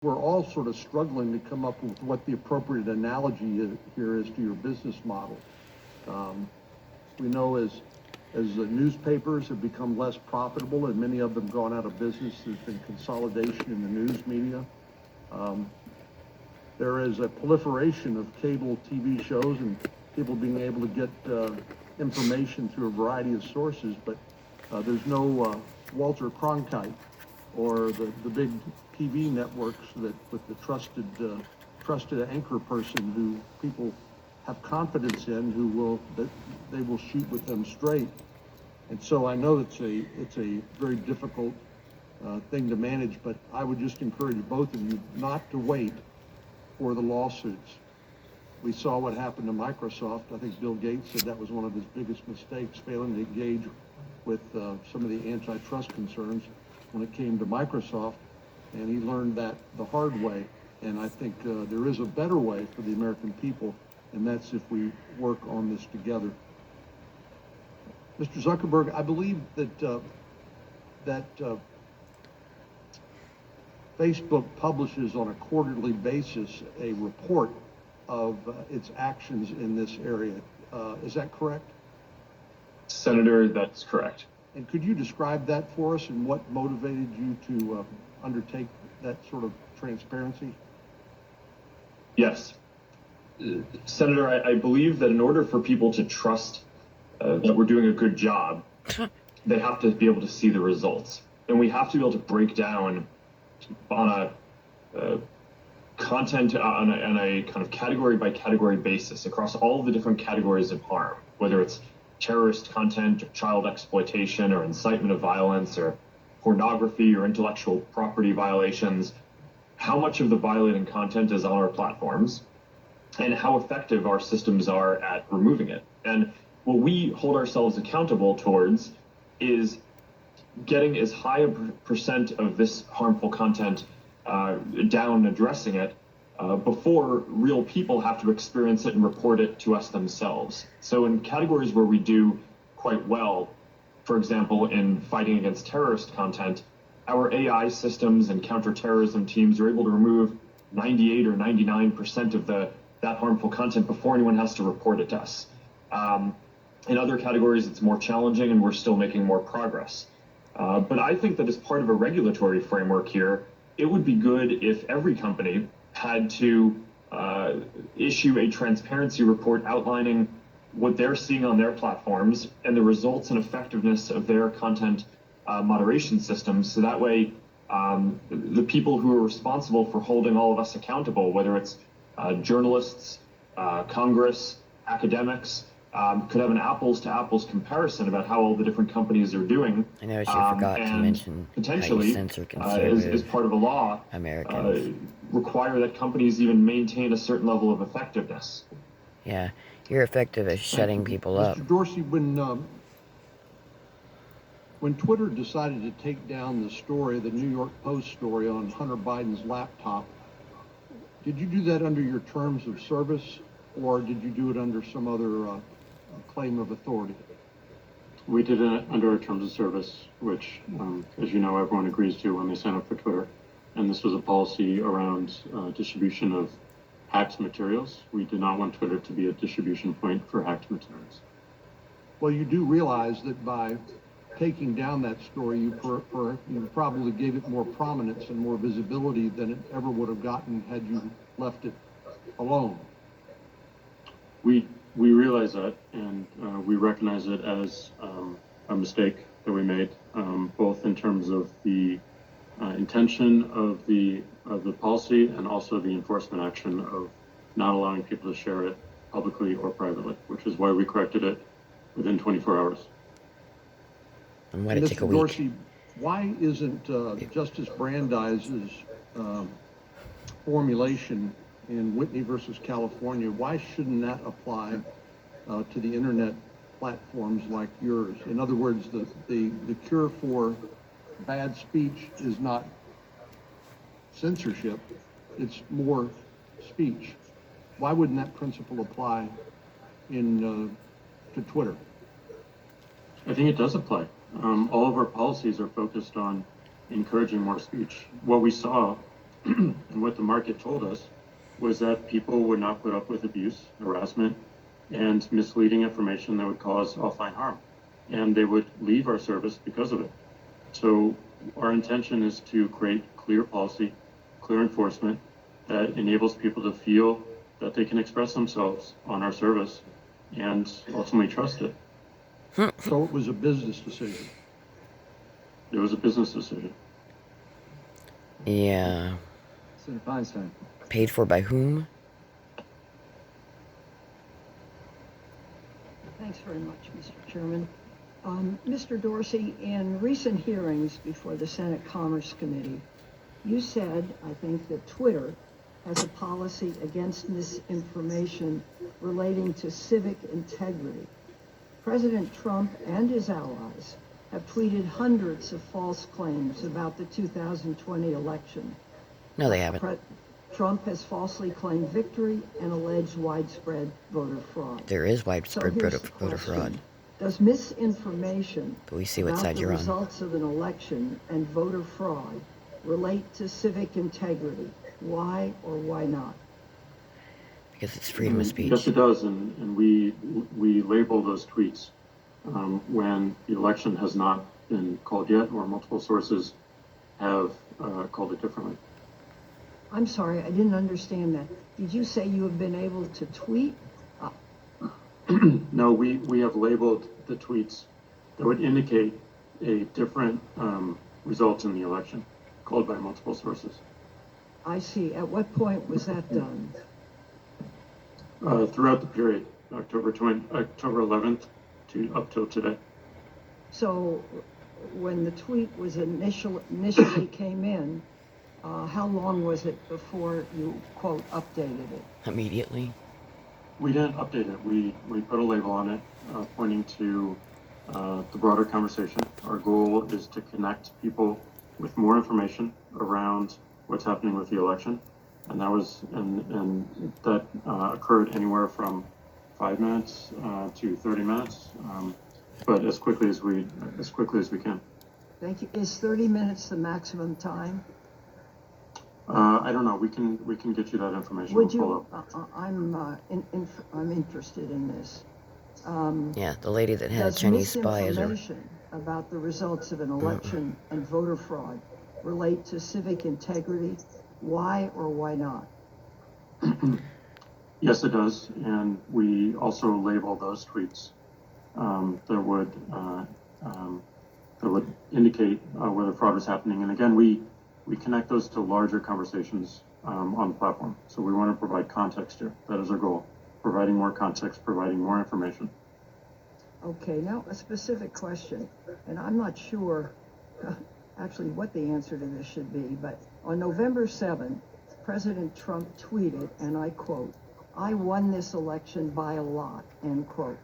we're all sort of struggling to come up with what the appropriate analogy here is to your business model. We know as the newspapers have become less profitable and many of them gone out of business, there's been consolidation in the news media. There is a proliferation of cable TV shows and people being able to get information through a variety of sources, but there's no Walter Cronkite or the big TV networks that with the trusted anchor person who people have confidence in, they will shoot with them straight. And so I know it's a very difficult thing to manage, but I would just encourage both of you not to wait for the lawsuits. We saw what happened to Microsoft. I think Bill Gates said that was one of his biggest mistakes, failing to engage with some of the antitrust concerns when it came to Microsoft, and he learned that the hard way. And I think there is a better way for the American people, and that's if we work on this together. Mr. Zuckerberg, I believe that Facebook publishes on a quarterly basis a report of its actions in this area. Is that correct? Senator, that's correct. And could you describe that for us and what motivated you to undertake that sort of transparency? Yes. Senator, I believe that in order for people to trust that we're doing a good job, they have to be able to see the results. And we have to be able to break down on a content on a kind of category by category basis across all the different categories of harm, whether it's terrorist content or child exploitation or incitement of violence or pornography or intellectual property violations, how much of the violating content is on our platforms and how effective our systems are at removing it. And what we hold ourselves accountable towards is getting as high a percent of this harmful content down, addressing it, before real people have to experience it and report it to us themselves. So in categories where we do quite well, for example, in fighting against terrorist content, our AI systems and counterterrorism teams are able to remove 98 or 99% of that harmful content before anyone has to report it to us. In other categories, it's more challenging and we're still making more progress. But I think that as part of a regulatory framework here, it would be good if every company had to issue a transparency report outlining what they're seeing on their platforms and the results and effectiveness of their content moderation systems. So that way, the people who are responsible for holding all of us accountable, whether it's journalists, Congress, academics, could have an apples to apples comparison about how all the different companies are doing. I noticed you forgot to mention potentially, censor conservative as part of a law, Americans. Require that companies even maintain a certain level of effectiveness. Yeah, you're effective at shutting people up. Mr. Dorsey, when Twitter decided to take down the story, the New York Post story on Hunter Biden's laptop, did you do that under your terms of service, or did you do it under some other claim of authority? We did it under our terms of service, which, as you know, everyone agrees to when they sign up for Twitter. And this was a policy around distribution of hacked materials. We did not want Twitter to be a distribution point for hacked materials. Well, you do realize that by taking down that story, you probably gave it more prominence and more visibility than it ever would have gotten had you left it alone. We realize that, and we recognize it as a mistake that we made, both in terms of the intention of the policy and also the enforcement action of not allowing people to share it publicly or privately, which is why we corrected it within 24 hours. And why did it take a week? Dorsey, why isn't Justice Brandeis's formulation in Whitney versus California, why shouldn't that apply to the internet platforms like yours? In other words, the cure for bad speech is not censorship, it's more speech. Why wouldn't that principle apply to Twitter? I think it does apply. All of our policies are focused on encouraging more speech. What we saw And what the market told us was that people would not put up with abuse, harassment, and misleading information that would cause offline harm. And they would leave our service because of it. So our intention is to create clear policy, clear enforcement that enables people to feel that they can express themselves on our service and ultimately trust it. So it was a business decision. It was a business decision. Yeah. Senator Feinstein. Paid for by whom? Thanks very much, Mr. Chairman. Mr. Dorsey, in recent hearings before the Senate Commerce Committee, you said, I think, that Twitter has a policy against misinformation relating to civic integrity. President Trump and his allies have tweeted hundreds of false claims about the 2020 election. No, they haven't. Trump has falsely claimed victory and alleged widespread voter fraud. There is widespread So here's voter the fraud. question. Does misinformation But we see what about side the you're on. results of an election and voter fraud relate to civic integrity? Why or why not? Because it's freedom of speech. Yes, it does, and we label those tweets when the election has not been called yet, or multiple sources have called it differently. I'm sorry, I didn't understand that. Did you say you have been able to tweet? No, we have labeled the tweets that would indicate a different result in the election, called by multiple sources. I see. At what point was that done? Throughout the period, October 11th to up till today. So when the tweet was initially came in, how long was it before you, quote, updated it? Immediately. We didn't update it. We put a label on it, pointing to the broader conversation. Our goal is to connect people with more information around what's happening with the election, and that was and that occurred anywhere from 5 minutes to 30 minutes, but as quickly as we can. Thank you. Is 30 minutes the maximum time? I don't know. We can get you that information. Would We'll you? I'm interested in this. Yeah, the lady that had a Does Chinese spy as her. misinformation about the results of an election and voter fraud relate to civic integrity? Why or why not? Yes, it does, and we also label those tweets that would indicate whether fraud is happening. And again, we connect those to larger conversations on the platform. So we want to provide context here. That is our goal: providing more context, providing more information. Okay, now a specific question, and I'm not sure actually what the answer to this should be, but on November 7th, President Trump tweeted, and I quote, "I won this election by a lot," end quote.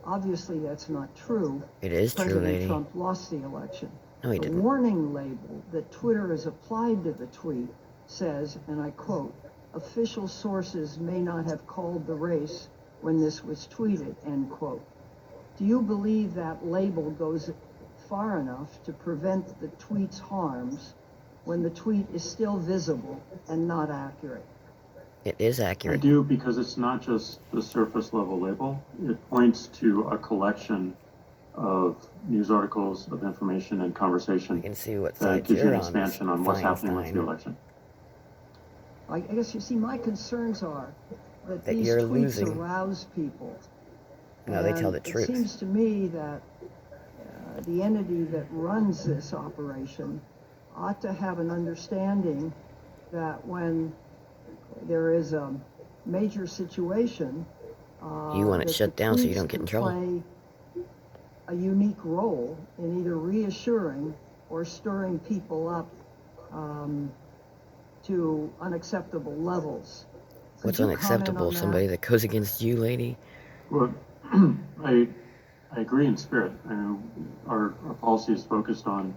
Obviously, that's not true. It is true, President lady. Trump lost the election. No, he The didn't. warning label that Twitter has applied to the tweet says, and I quote, "Official sources may not have called the race when this was tweeted," end quote. Do you believe that label goes far enough to prevent the tweet's harms when the tweet is still visible and not accurate? It is I accurate. do, because it's not just the surface level label. It points to a collection of news articles, of information and conversation You can see what that side gives you you're an on. expansion on what's happening with the Feinstein. election. I guess you see, my concerns are that That these you're tweets losing. arouse people. No, they tell the And truth. It seems to me that the entity that runs this operation ought to have an understanding that when there is a major situation, You want it that shut the down so you tweets don't get in can trouble. play a unique role in either reassuring or stirring people up to unacceptable levels. Could What's you comment unacceptable? on that? Somebody that goes against you, lady? Well, I agree in spirit. Our policy is focused on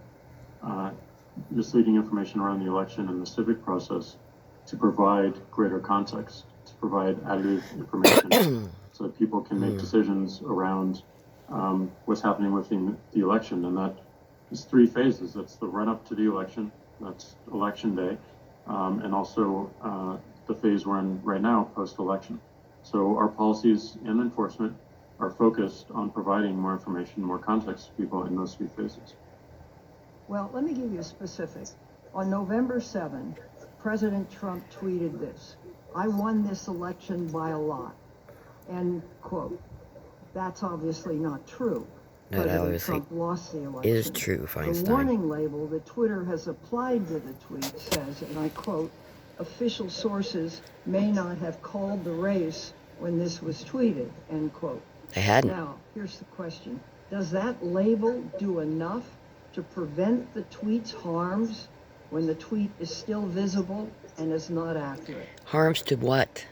misleading information around the election and the civic process to provide greater context, to provide additive information so that people can make decisions around what's happening within the election. And that is 3 phases. That's the run up to the election, that's election day, and also the phase we're in right now, post-election. So our policies and enforcement are focused on providing more information, more context to people in those 3 phases. Well, let me give you a specific. On November 7, President Trump tweeted this: "I won this election by a lot." End quote. That's obviously not true. No, that President obviously Trump lost the election. is true, The Feinstein. warning label that Twitter has applied to the tweet says, and I quote, "Official sources may not have called the race when this was tweeted," end quote. They hadn't. Now, here's the question. Does that label do enough to prevent the tweet's harms when the tweet is still visible and is not accurate? Harms to what?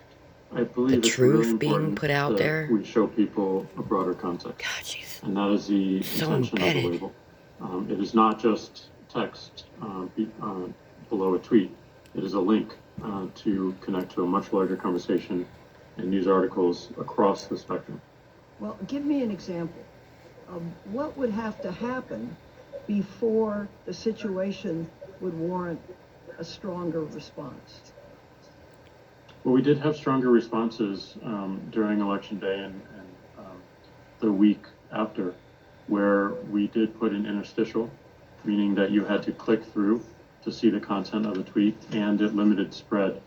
I believe The it's really truth being important put out that there? we show people a broader context. God, jeez. And that is the So intention of embedded. the label. It is not just text below a tweet. It is a link to connect to a much larger conversation and news articles across the spectrum. Well, give me an example of what would have to happen before the situation would warrant a stronger response. Well, we did have stronger responses during Election Day and the week after, where we did put an interstitial, meaning that you had to click through to see the content of the tweet, and it limited spread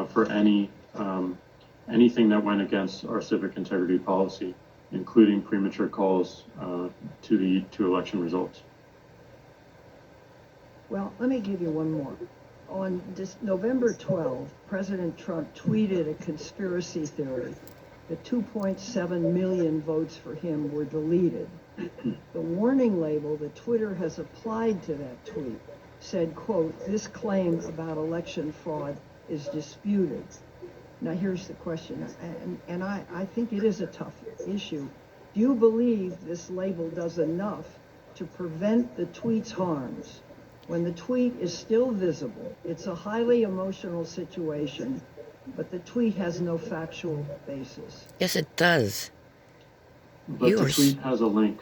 for anything that went against our civic integrity policy, including premature calls to election results. Well, let me give you one more. On November 12, President Trump tweeted a conspiracy theory that 2.7 million votes for him were deleted. The warning label that Twitter has applied to that tweet said, quote, "This claim about election fraud is disputed." Now here's the question, and I think it is a tough issue. Do you believe this label does enough to prevent the tweet's harms? When the tweet is still visible, it's a highly emotional situation, but the tweet has no factual basis. Yes, it does. But You the are tweet has a link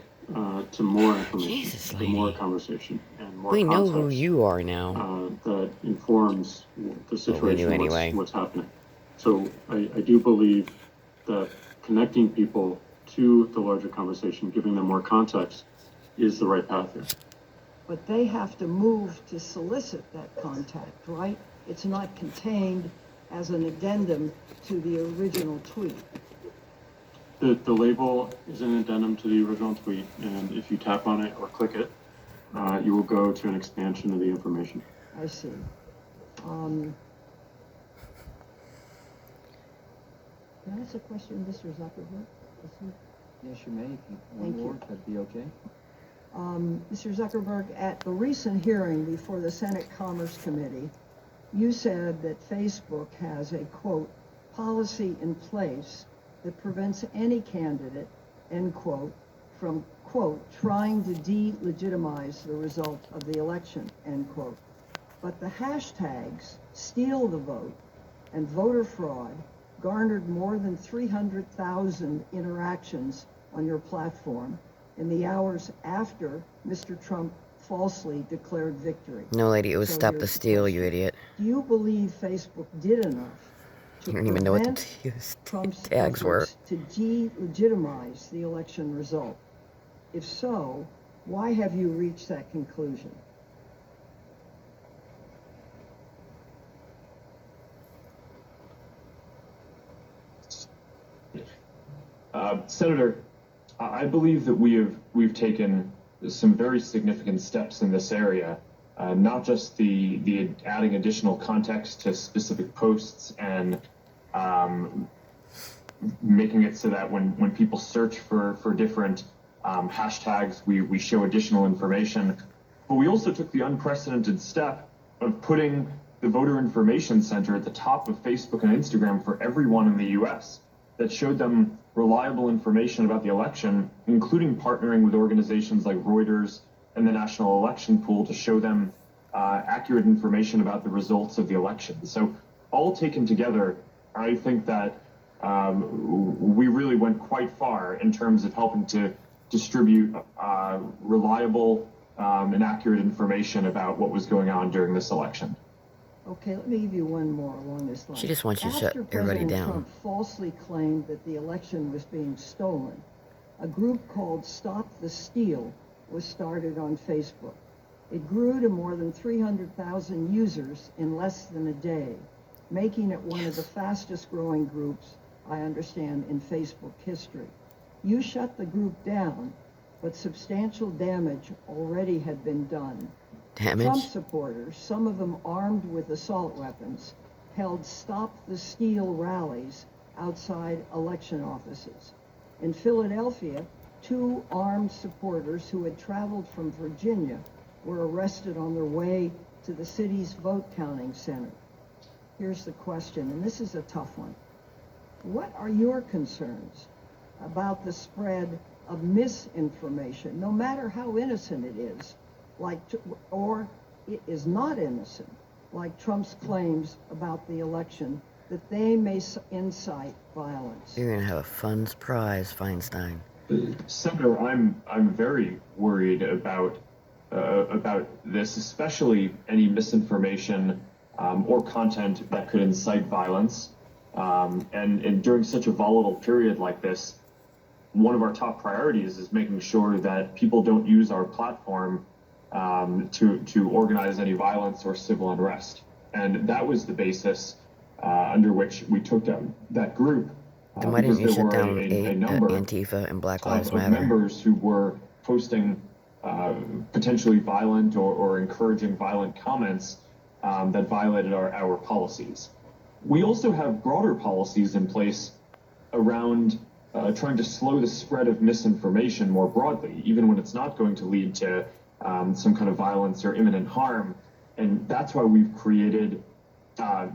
to more information, Jesus, to more lady. conversation, and more We know context who you are now. that informs the situation, knew anyway. what's happening. So I do believe that connecting people to the larger conversation, giving them more context, is the right path here. But they have to move to solicit that contact, right? It's not contained as an addendum to the original tweet. The label is an addendum to the original tweet, and if you tap on it or click it, you will go to an expansion of the information. I see. Can I ask a question, Mr. Zuckerberg? Yes, you may. If you Thank want you. more, that'd be okay. Mr. Zuckerberg, at the recent hearing before the Senate Commerce Committee, you said that Facebook has a, quote, "policy in place that prevents any candidate," end quote, from, quote, "trying to delegitimize the result of the election," end quote. But the hashtags "steal the vote" and "voter fraud" garnered more than 300,000 interactions on your platform in the hours after Mr. Trump falsely declared victory. No, lady, it was So Stop here's the the Steal, you question. idiot. Do you believe Facebook did enough to You don't even know what prevent the Trump's tags were. efforts to delegitimize the election result? If so, why have you reached that conclusion? Senator, I believe that we've taken some very significant steps in this area. Not just the adding additional context to specific posts and making it so that when people search for different hashtags, we show additional information. But we also took the unprecedented step of putting the Voter Information Center at the top of Facebook and Instagram for everyone in the U.S. that showed them reliable information about the election, including partnering with organizations like Reuters and the National Election Pool to show them accurate information about the results of the election. So all taken together, I think that we really went quite far in terms of helping to distribute reliable and accurate information about what was going on during this election. Okay, let me give you one more along this line. She just wants you to shut After everybody President down. Trump falsely claimed that the election was being stolen, a group called Stop the Steal was started on Facebook. It grew to more than 300,000 users in less than a day, making it one of the fastest growing groups, I understand, in Facebook history. You shut the group down, but substantial damage already had been done. Trump Damage? supporters, some of them armed with assault weapons, held Stop the Steal rallies outside election offices. In Philadelphia, 2 armed supporters who had traveled from Virginia were arrested on their way to the city's vote counting center. Here's the question, and this is a tough one. What are your concerns about the spread of misinformation, no matter how innocent it is, or it is not innocent, like Trump's claims about the election, that they may incite violence? You're gonna have a fun surprise, Feinstein. Senator, I'm very worried about this, especially any misinformation or content that could incite violence. And during such a volatile period like this, one of our top priorities is making sure that people don't use our platform to organize any violence or civil unrest. And that was the basis under which we took down that group. Then why didn't you because there shut were down a number Antifa and Black Lives of Matter? members who were posting potentially violent or encouraging violent comments that violated our policies. We also have broader policies in place around trying to slow the spread of misinformation more broadly, even when it's not going to lead to some kind of violence or imminent harm. And that's why we've created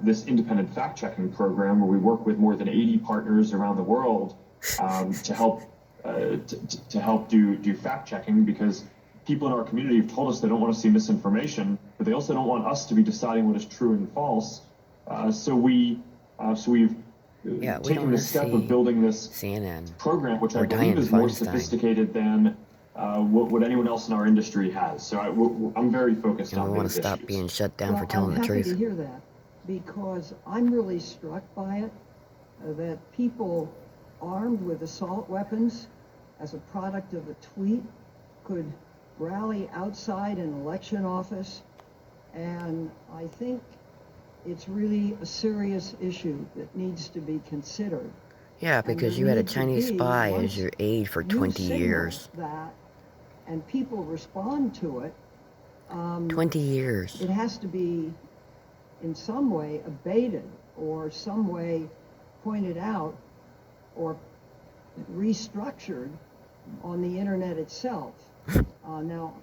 this independent fact-checking program where we work with more than 80 partners around the world to help do fact-checking, because people in our community have told us they don't want to see misinformation, but they also don't want us to be deciding what is true and false. So we've Yeah, we don't taken wanna the step see of building this CNN. program, which I or believe Dianne is more Feinstein. sophisticated than what anyone else in our industry has. So I'm very focused And on we want these to stop issues. being shut down Well, for telling I'm the happy truth. to hear that, because I'm really struck by it, that people armed with assault weapons as a product of a tweet could rally outside an election office, and I think it's really a serious issue that needs to be considered. Yeah, And because there you had a need to Chinese be, spy once as your aide for you 20 signal years. that, and people respond to it, 20 years. it has to be in some way abated or some way pointed out or restructured on the internet itself. Now,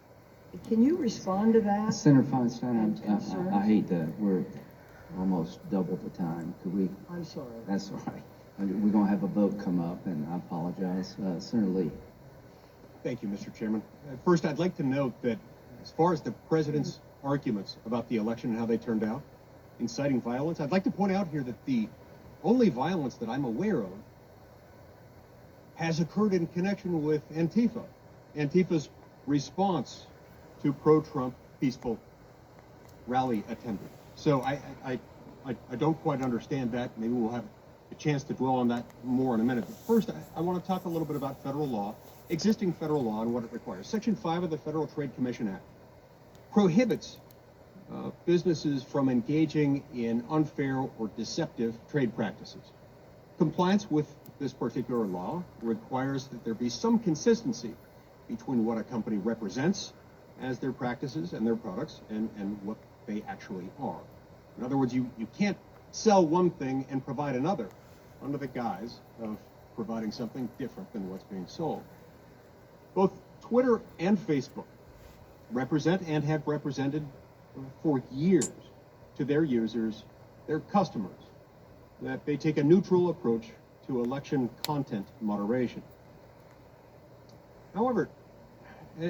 can you respond to that? Senator Feinstein, And concerns? I hate that we're almost double the time. Could we? I'm sorry. That's all right. We're going to have a vote come up, and I apologize. Senator Lee. Thank you, Mr. Chairman. First, I'd like to note that as far as the president's arguments about the election and how they turned out, inciting violence, I'd like to point out here that the only violence that I'm aware of has occurred in connection with Antifa. Antifa's response to pro-Trump peaceful rally attendance. So I don't quite understand that. Maybe we'll have a chance to dwell on that more in a minute. But first, I want to talk a little bit about federal law, existing federal law, and what it requires. Section 5 of the Federal Trade Commission Act prohibits businesses from engaging in unfair or deceptive trade practices. Compliance with this particular law requires that there be some consistency between what a company represents as their practices and their products and what they actually are. In other words, you can't sell one thing and provide another under the guise of providing something different than what's being sold. Both Twitter and Facebook represent and have represented for years to their users, their customers, that they take a neutral approach to election content moderation. However,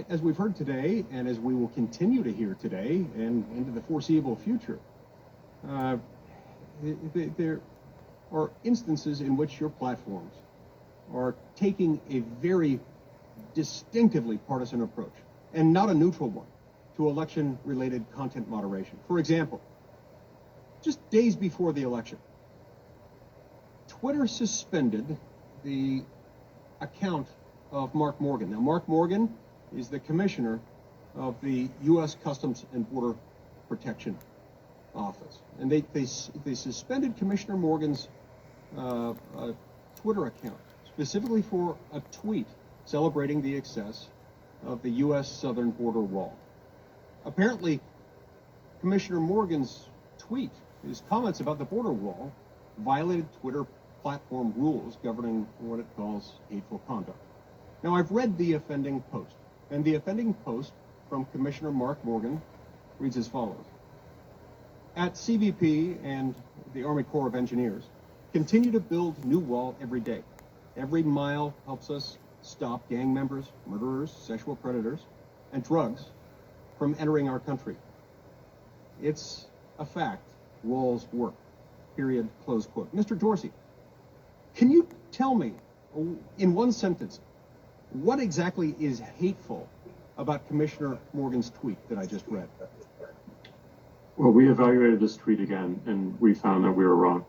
as we've heard today, and as we will continue to hear today and into the foreseeable future, there are instances in which your platforms are taking a very distinctively partisan approach, and not a neutral one, to election-related content moderation. For example, just days before the election, Twitter suspended the account of Mark Morgan. Now, Mark Morgan is the commissioner of the U.S. Customs and Border Protection Office. And they suspended Commissioner Morgan's Twitter account, specifically for a tweet celebrating the success of the U.S. southern border wall. Apparently, Commissioner Morgan's tweet, his comments about the border wall, violated Twitter platform rules governing what it calls hateful conduct. Now, I've read the offending post, and the offending post from Commissioner Mark Morgan reads as follows. At CBP and the Army Corps of Engineers, continue to build new wall every day. Every mile helps us stop gang members, murderers, sexual predators, and drugs from entering our country. It's a fact. Walls work. Period. Close quote. Mr. Dorsey, can you tell me, in one sentence, what exactly is hateful about Commissioner Morgan's tweet that I just read? Well, we evaluated this tweet again, and we found that we were wrong.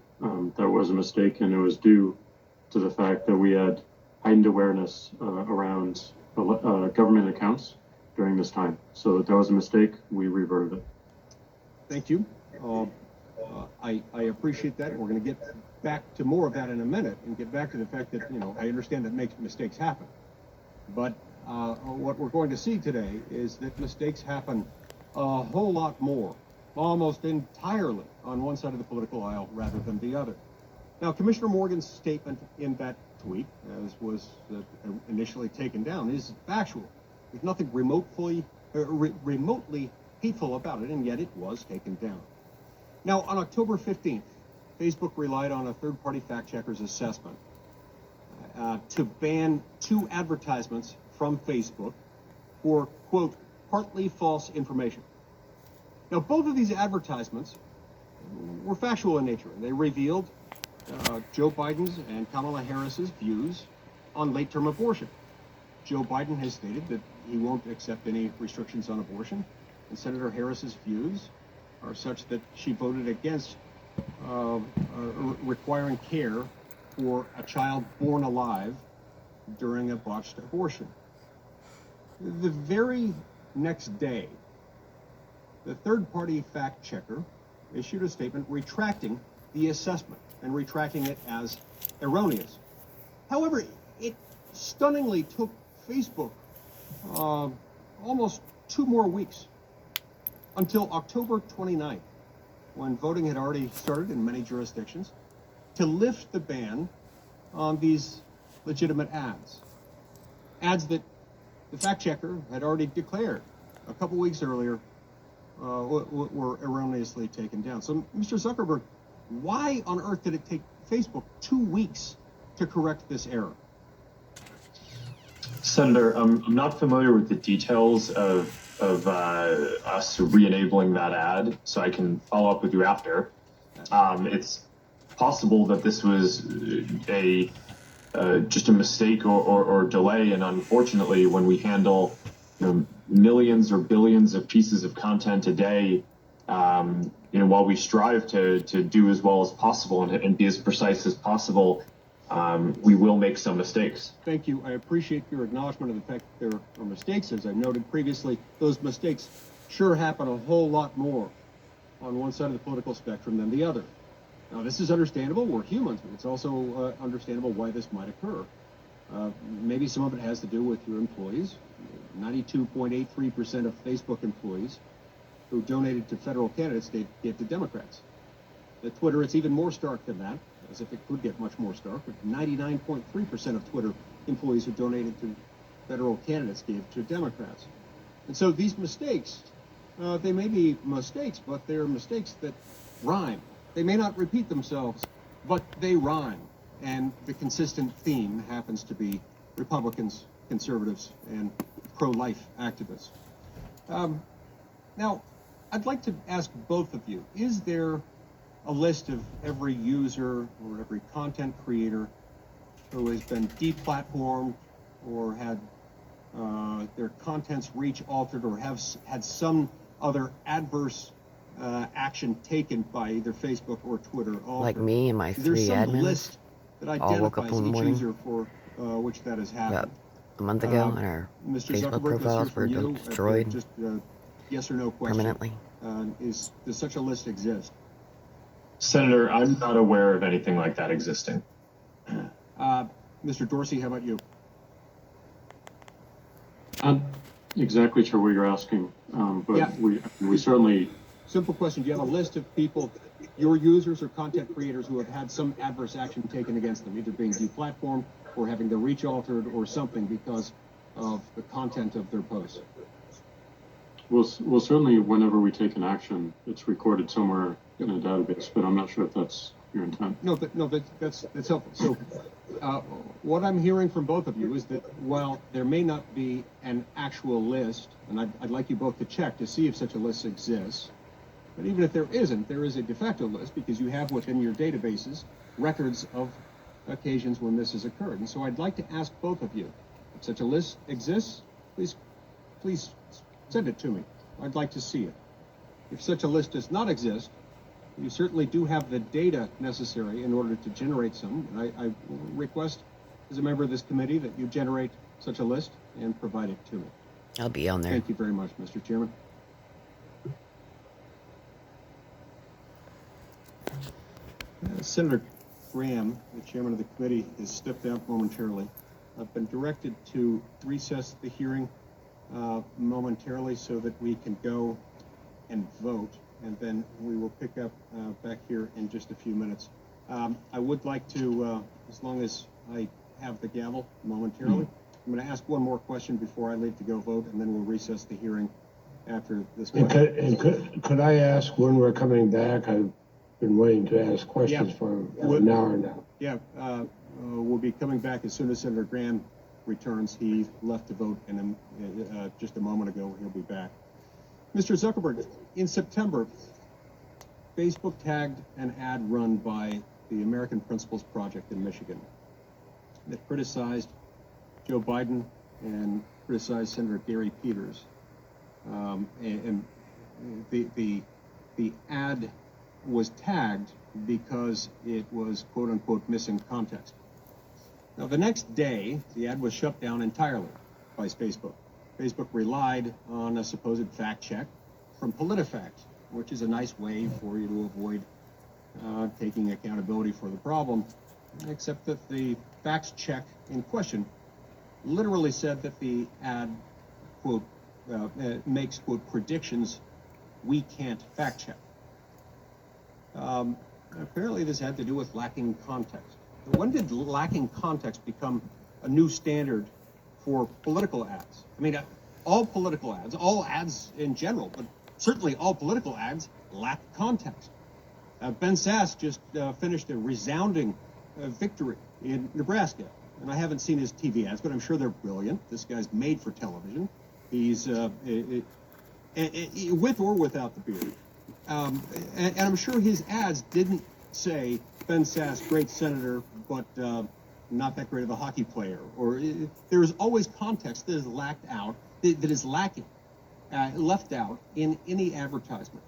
That was a mistake, and it was due to the fact that we had heightened awareness around government accounts during this time. So that was a mistake. We reverted it. Thank you. I appreciate that. We're going to get back to more of that in a minute and get back to the fact that, I understand that mistakes happen. But what we're going to see today is that mistakes happen a whole lot more, almost entirely on one side of the political aisle rather than the other. Now, Commissioner Morgan's statement in that tweet, as was initially taken down, is factual. There's nothing remotely hateful about it, and yet it was taken down. Now, on October 15th, Facebook relied on a third-party fact-checker's assessment to ban 2 advertisements from Facebook for, quote, partly false information. Now, both of these advertisements were factual in nature. They revealed Joe Biden's and Kamala Harris's views on late-term abortion. Joe Biden has stated that he won't accept any restrictions on abortion, and Senator Harris's views are such that she voted against requiring care for a child born alive during a botched abortion. The very next day, the third-party fact-checker issued a statement retracting the assessment and retracting it as erroneous. However, it stunningly took Facebook almost 2 more weeks until October 29th, when voting had already started in many jurisdictions, to lift the ban on these legitimate ads. Ads that the fact-checker had already declared a couple weeks earlier were erroneously taken down. So, Mr. Zuckerberg, why on earth did it take Facebook 2 weeks to correct this error? Senator, I'm not familiar with the details of us re-enabling that ad, so I can follow up with you after. It's possible that this was just a mistake or delay, and unfortunately, when we handle millions or billions of pieces of content a day, while we strive to do as well as possible and be as precise as possible, we will make some mistakes. Thank you. I appreciate your acknowledgement of the fact that there are mistakes. As I noted previously, those mistakes sure happen a whole lot more on one side of the political spectrum than the other. Now, this is understandable. We're humans, but it's also understandable why this might occur. Maybe some of it has to do with your employees. 92.83% of Facebook employees who donated to federal candidates gave to Democrats. At Twitter, it's even more stark than that, as if it could get much more stark, but 99.3% of Twitter employees who donated to federal candidates gave to Democrats. And so these mistakes, they may be mistakes, but they're mistakes that rhyme. They may not repeat themselves, but they rhyme. And the consistent theme happens to be Republicans, conservatives, and pro-life activists. Now, I'd like to ask both of you, is there a list of every user or every content creator who has been deplatformed or had their content's reach altered or have had some other adverse action taken by either Facebook or Twitter. Like me and my There's 3 some admins list that all woke up identifies one each morning user for which that has about happened. a month ago, and our Mr. Facebook Zuckerberg, let's hear profiles from were you. destroyed Just yes or no question. permanently. Does such a list exist? Senator, I'm not aware of anything like that existing. Mr. Dorsey, how about you? I'm exactly sure what you're asking, but Yeah. we certainly. Simple question. Do you have a list of people, your users or content creators, who have had some adverse action taken against them, either being deplatformed or having their reach altered or something because of the content of their posts? Well, certainly whenever we take an action, it's recorded somewhere in a database, but I'm not sure if that's your intent. No, that's helpful. So what I'm hearing from both of you is that while there may not be an actual list, and I'd like you both to check to see if such a list exists, but even if there isn't, there is a de facto list because you have within your databases records of occasions when this has occurred. And so I'd like to ask both of you, if such a list exists, please send it to me. I'd like to see it. If such a list does not exist, you certainly do have the data necessary in order to generate some. And I request, as a member of this committee, that you generate such a list and provide it to me. I'll be on there. Thank you very much, Mr. Chairman. Senator Graham, the chairman of the committee, has stepped out momentarily. I've been directed to recess the hearing momentarily so that we can go and vote, and then we will pick up back here in just a few minutes. I would like to, as long as I have the gavel momentarily, I'm going to ask one more question before I leave to go vote, and then we'll recess the hearing after this question. Could I ask when we're coming back? I've been waiting to ask questions for an hour now. Yeah, we'll be coming back as soon as Senator Graham returns. He left to vote and just a moment ago. He'll be back. Mr. Zuckerberg, in September, Facebook tagged an ad run by the American Principles Project in Michigan that criticized Joe Biden and criticized Senator Gary Peters. And the ad was tagged because it was quote unquote missing context. Now the next day, the ad was shut down entirely by Facebook. Facebook relied on a supposed fact check from PolitiFact, which is a nice way for you to avoid taking accountability for the problem, except that the facts check in question literally said that the ad, quote, makes, quote, predictions we can't fact check. Apparently this had to do with lacking context. When did lacking context become a new standard for political ads? I mean, all political ads, all ads in general, but certainly all political ads lack context. Ben Sass just finished a resounding victory in Nebraska. And I haven't seen his TV ads, but I'm sure they're brilliant. This guy's made for television. He's with or without the beard. And I'm sure his ads didn't say, Ben Sass, great senator, but not that great of a hockey player. Or there is always context that is lacked out, that is lacking, left out in any advertisement.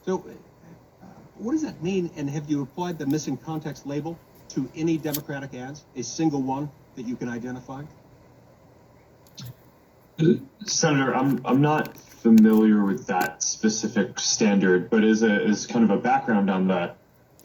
So what does that mean? And have you applied the missing context label to any Democratic ads, a single one that you can identify? Senator, I'm not familiar with that specific standard, but as kind of a background on the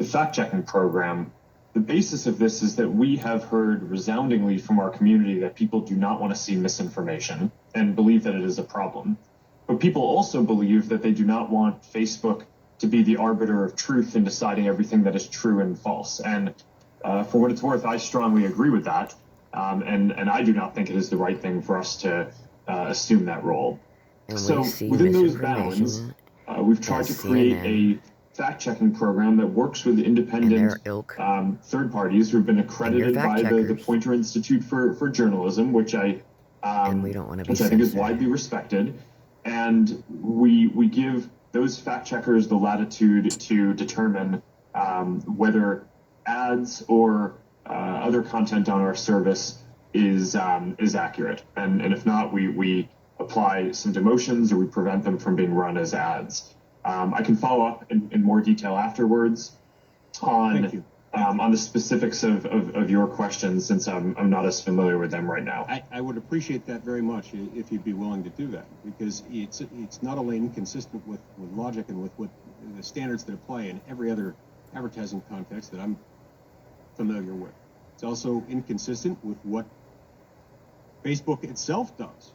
fact-checking program, the basis of this is that we have heard resoundingly from our community that people do not want to see misinformation and believe that it is a problem. But people also believe that they do not want Facebook to be the arbiter of truth in deciding everything that is true and false. And for what it's worth, I strongly agree with that. And I do not think it is the right thing for us to assume that role. And So within those bounds, we've tried to create a fact-checking program that works with independent third parties who've been accredited by the Poynter Institute for Journalism, which I think is widely respected. And we give those fact-checkers the latitude to determine whether ads or other content on our service is accurate. And if not, we apply some demotions or we prevent them from being run as ads. I can follow up in more detail afterwards Thank you. on the specifics of your questions, since I'm not as familiar with them right now. I would appreciate that very much if you'd be willing to do that, because it's not only inconsistent with logic and with what the standards that apply in every other advertising context that I'm familiar with. It's also inconsistent with what Facebook itself does.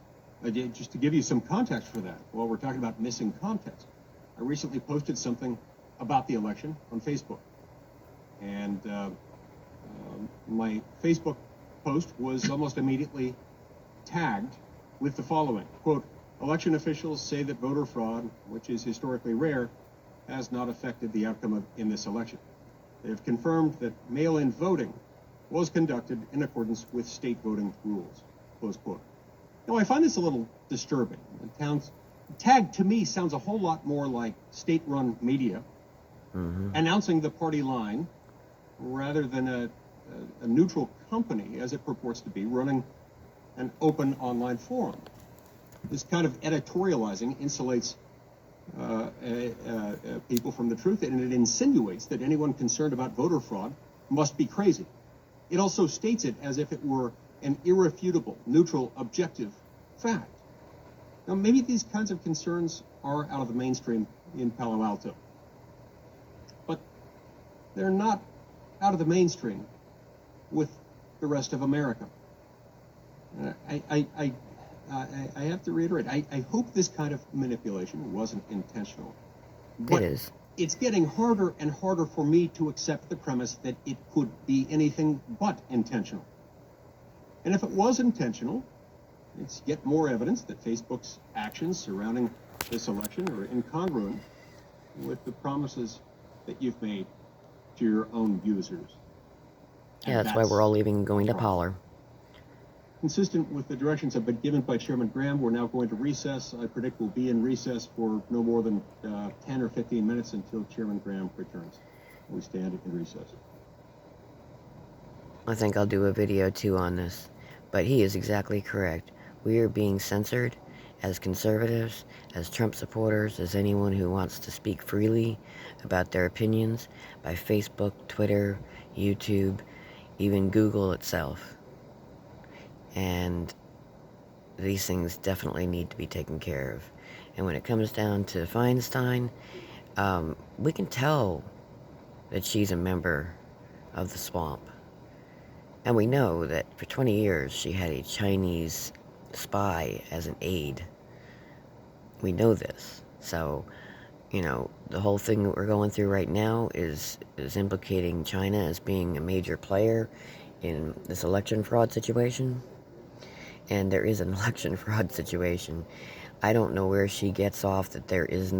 Just to give you some context for that, while we're talking about missing context, I recently posted something about the election on Facebook. And my Facebook post was almost immediately tagged with the following, quote, election officials say that voter fraud, which is historically rare, has not affected the outcome in this election. They have confirmed that mail-in voting was conducted in accordance with state voting rules, close quote. Now, I find this a little disturbing. Tag to me sounds a whole lot more like state-run media announcing the party line rather than a neutral company, as it purports to be, running an open online forum. This kind of editorializing insulates people from the truth, and it insinuates that anyone concerned about voter fraud must be crazy. It also states it as if it were an irrefutable, neutral, objective fact. Now, maybe these kinds of concerns are out of the mainstream in Palo Alto, but they're not out of the mainstream with the rest of America. I have to reiterate, I hope this kind of manipulation wasn't intentional. But It is. it's getting harder and harder for me to accept the premise that it could be anything but intentional. And if it was intentional, it's yet more evidence that Facebook's actions surrounding this election are incongruent with the promises that you've made to your own users. Yeah, that's why we're all leaving and going to Pollard. Consistent with the directions I've been given by Chairman Graham, we're now going to recess. I predict we'll be in recess for no more than 10 or 15 minutes until Chairman Graham returns. We stand in recess. I think I'll do a video too on this. But he is exactly correct. We are being censored as conservatives, as Trump supporters, as anyone who wants to speak freely about their opinions by Facebook, Twitter, YouTube, even Google itself. And these things definitely need to be taken care of. And when it comes down to Feinstein, we can tell that she's a member of the swamp. And we know that for 20 years she had a Chinese spy as an aide. We know this. So, you know, the whole thing that we're going through right now is implicating China as being a major player in this election fraud situation. And there is an election fraud situation. I don't know where she gets off that there is